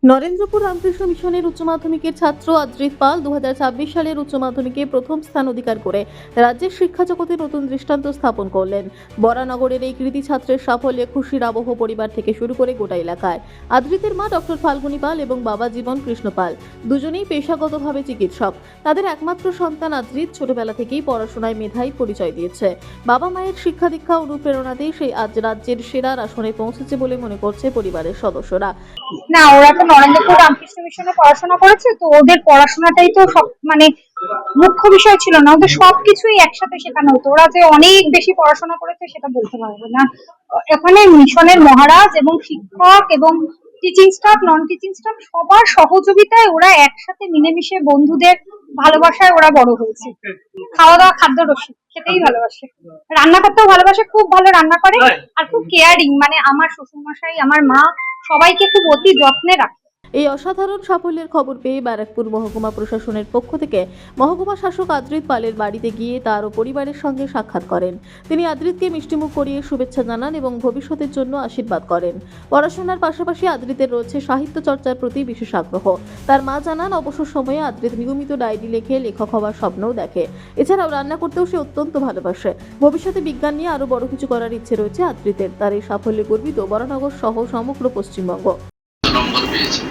নরেন্দ্রপুর রামকৃষ্ণ মিশনের উচ্চ মাধ্যমিকের ছাত্র আদ্রিত পাল 2026 সালের উচ্চ মাধ্যমিকে প্রথম স্থান অধিকার করে রাজ্যের শিক্ষা জগতে নতুন দৃষ্টান্ত স্থাপন করলেন। বরানগরের এই কৃতি ছাত্রের সাফল্যে খুশির আবহ পরিবার থেকে শুরু করে গোটা এলাকায়। আদ্রিতের মা ডক্টর ফাল্গুনী পাল এবং বাবা জীবন কৃষ্ণ পাল দুজনেই পেশাগতভাবে চিকিৎসক। তাদের একমাত্র সন্তান আদ্রিত ছোটবেলা থেকেই পড়াশোনায় মেধাই পরিচয় দিয়েছে। বাবা মায়ের শিক্ষা দীক্ষা অনুপ্রেরণাতেই সেই আজ রাজ্যের সেরার আসনে পৌঁছেছে বলে মনে করছে পরিবারের সদস্যরা। না, ওরা তো নরেন্দ্রপুর রামকৃষ্ণ মিশনে পড়াশোনা করেছে, তো ওদের পড়াশোনাটাই তো সব মুখ্য বিষয় ছিল না। ওদের সবকিছুই একসাথে শেখানো হতো। ওরা যে অনেক বেশি পড়াশোনা করেছে সেটা বলতে পারবো না। এখানে মিশনের মহারাজ এবং শিক্ষক এবং teaching staff, non teaching staff সবার সহযোগিতায় ওরা একসাথে মিলেমিশে বন্ধুদের ভালোবাসায় ওরা বড় হয়েছে। খাওয়া দাওয়া, খাদ্য রসিক, খেতেই ভালোবাসে, রান্না করতেও ভালোবাসে, খুব ভালো রান্না করে আর খুব কেয়ারিং। আমার শ্বশুরমশাই, আমার মা সবাইকে খুব অতি যত্নে রাখে। এই অসাধারণ সাফল্যের খবর পেয়ে ব্যারাকপুর মহকুমা প্রশাসনের পক্ষ থেকে মহকুমা শাসক আদ্রিত পালের বাড়িতে গিয়ে তার ও পরিবারের সঙ্গে সাক্ষাৎ করেন। তিনি আদ্রিতকে মিষ্টিমুখ করিয়ে শুভেচ্ছা জানান এবং ভবিষ্যতের জন্য আশীর্বাদ করেন। পড়াশোনার পাশাপাশি আদ্রিতের রয়েছে সাহিত্য চর্চার প্রতি বিশেষ আগ্রহ। তার মা জানান, অবসর সময়ে আদ্রিত নিয়মিত ডায়েরি লেখে, লেখক হওয়ার স্বপ্নও দেখে। এছাড়াও রান্না করতেও সে অত্যন্ত ভালোবাসে। ভবিষ্যতে বিজ্ঞান নিয়ে আরো বড় কিছু করার ইচ্ছে রয়েছে আদ্রিতের। তার এই সাফল্যে গর্বিত বরানগর সহ সমগ্র পশ্চিমবঙ্গ। নম্বর পেয়েছে,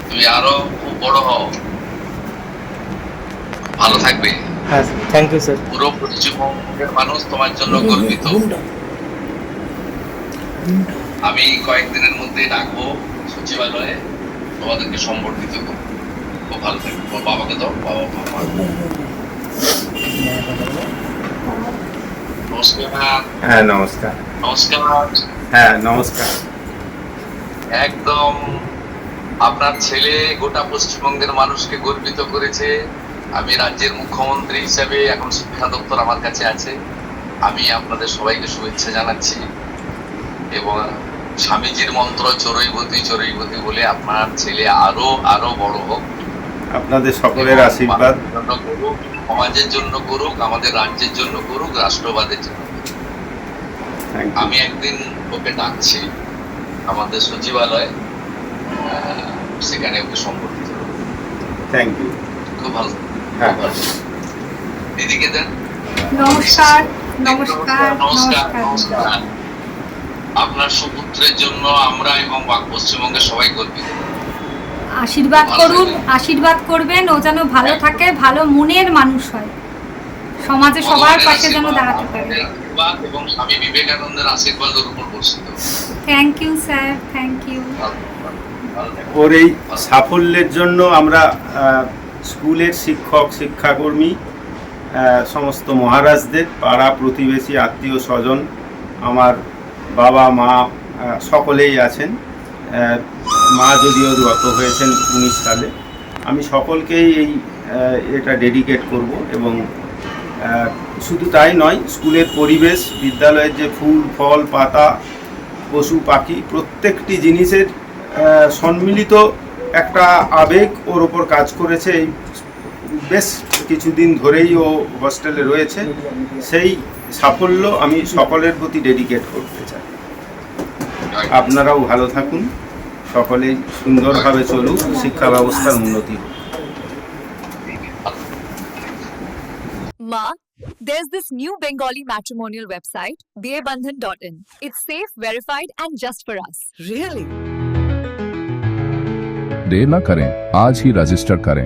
তুমি আরো খুব বড় হও, ভালো থাকবে। হ্যাঁ, থ্যাংক ইউ স্যার। পুরো পশ্চিমবঙ্গের মানুষ তোমার জন্য গর্বিত। আমি কয়েকদিনের মধ্যে ডাকবো সচিবালয়ে, তোমাদেরকে সম্বর্ধিত করবো। খুব ভালো থাকবে। তোমার বাবাকে দাও, বাবা মা। নমস্কার। হ্যাঁ নমস্কার। নমস্কার। হ্যাঁ নমস্কার। একদম আপনার ছেলে গোটা পশ্চিমবঙ্গের মানুষকে গর্বিত করেছে। আমি রাজ্যের মুখ্যমন্ত্রী হিসেবে এখন শিক্ষা দপ্তর আমার কাছে আছে। আমি আপনাদের সবাইকে শুভেচ্ছা জানাচ্ছি এবং স্বামীজির মন্ত্র চরৈবতী চরৈবতী বলে আপনার ছেলে আরো আরো বড় হোক। আপনাদের সকলের আশীর্বাদ করুক, সমাজের জন্য করুক, আমাদের রাজ্যের জন্য করুক, রাষ্ট্রবাদের জন্য। আমি একদিন ওকে ডাকছি আমাদের সচিবালয়ে, সেখানে ওকে সম্পর্কিত। Thank you. খুব ভালো। হ্যাঁ। দিদিকে দেন। নমস্কার। নমস্কার। নমস্কার। নমস্কার। নমস্কার। আপনার সুপুত্রের জন্য আমরা এবং পশ্চিমবঙ্গের সবাই গর্বিত। আশীর্বাদ করুন, আশীর্বাদ করবেন। ও যেন ভালো থাকে, ভালো মনের মানুষ হয়, সমাজে সবার পাশে যেন দাঁড়াতে পারে। এবং স্বামী বিবেকানন্দের আশীর্বাদের উপর বর্ষিত। Thank you sir, thank you. ওর এই সাফল্যের জন্য আমরা স্কুলের শিক্ষক, শিক্ষাকর্মী, সমস্ত মহারাজদের, পাড়া প্রতিবেশী, আত্মীয় স্বজন, আমার বাবা মা সকলেই আছেন। মা যদিও গত হয়েছেন 19 সালে। আমি সকলকেই এটা ডেডিকেট করব এবং শুধু তাই নয়, স্কুলের পরিবেশ, বিদ্যালয়ের যে ফুল ফল পাতা, পশু পাখি, প্রত্যেকটি জিনিসের সম্মিলিত একটা আবেগ ওর ওপর কাজ করেছে। এই বেশ কিছুদিন ধরেই ও হস্টেলে রয়েছে। সেই সাফল্য আমি সকলের প্রতি ডেডিকেট করতে চাই। আপনারাও ভালো থাকুন, সকলেই সুন্দরভাবে চলুক, শিক্ষা ব্যবস্থার উন্নতি হোক। Ma, there's this new Bengali matrimonial website, BABandhan.in. It's safe, verified, and just for us. Really? देर न करें, आज ही रजिस्टर करें।